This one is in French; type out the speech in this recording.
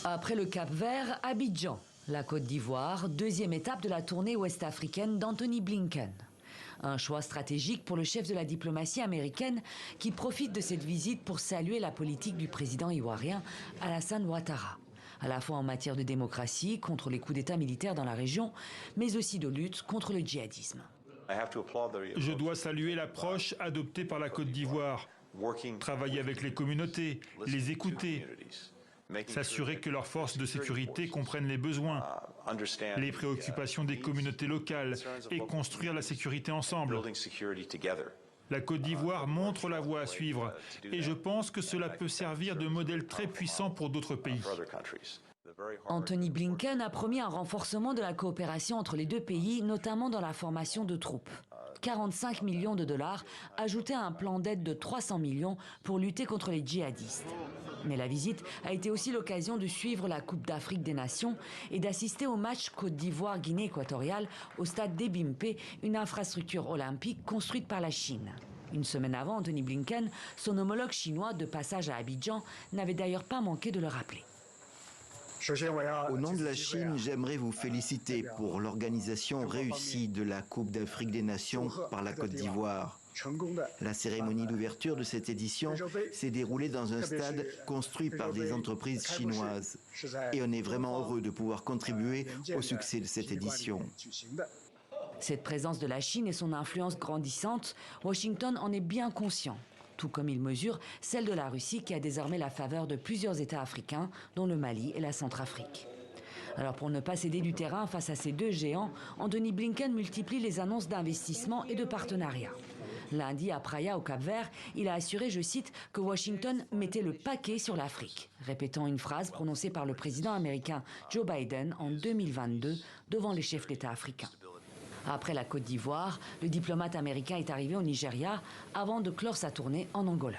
Après le Cap-Vert, Abidjan, la Côte d'Ivoire, deuxième étape de la tournée ouest-africaine d'Anthony Blinken. Un choix stratégique pour le chef de la diplomatie américaine qui profite de cette visite pour saluer la politique du président ivoirien Alassane Ouattara, à la fois en matière de démocratie, contre les coups d'État militaires dans la région, mais aussi de lutte contre le djihadisme. Je dois saluer l'approche adoptée par la Côte d'Ivoire. Travailler avec les communautés, les écouter, s'assurer que leurs forces de sécurité comprennent les besoins, les préoccupations des communautés locales et construire la sécurité ensemble. La Côte d'Ivoire montre la voie à suivre et je pense que cela peut servir de modèle très puissant pour d'autres pays. Anthony Blinken a promis un renforcement de la coopération entre les deux pays, notamment dans la formation de troupes. 45 millions de dollars ajoutés à un plan d'aide de 300 millions pour lutter contre les djihadistes. Mais la visite a été aussi l'occasion de suivre la Coupe d'Afrique des Nations et d'assister au match Côte d'Ivoire-Guinée équatoriale au stade d'Ebimpe, une infrastructure olympique construite par la Chine. Une semaine avant, Anthony Blinken, son homologue chinois de passage à Abidjan, n'avait d'ailleurs pas manqué de le rappeler. Au nom de la Chine, j'aimerais vous féliciter pour l'organisation réussie de la Coupe d'Afrique des Nations par la Côte d'Ivoire. La cérémonie d'ouverture de cette édition s'est déroulée dans un stade construit par des entreprises chinoises. Et on est vraiment heureux de pouvoir contribuer au succès de cette édition. Cette présence de la Chine et son influence grandissante, Washington en est bien conscient. Tout comme il mesure celle de la Russie qui a désormais la faveur de plusieurs États africains, dont le Mali et la Centrafrique. Alors pour ne pas céder du terrain face à ces deux géants, Anthony Blinken multiplie les annonces d'investissement et de partenariat. Lundi, à Praia, au Cap-Vert, il a assuré, je cite, que Washington mettait le paquet sur l'Afrique, répétant une phrase prononcée par le président américain Joe Biden en 2022 devant les chefs d'État africains. Après la Côte d'Ivoire, le diplomate américain est arrivé au Nigeria avant de clore sa tournée en Angola.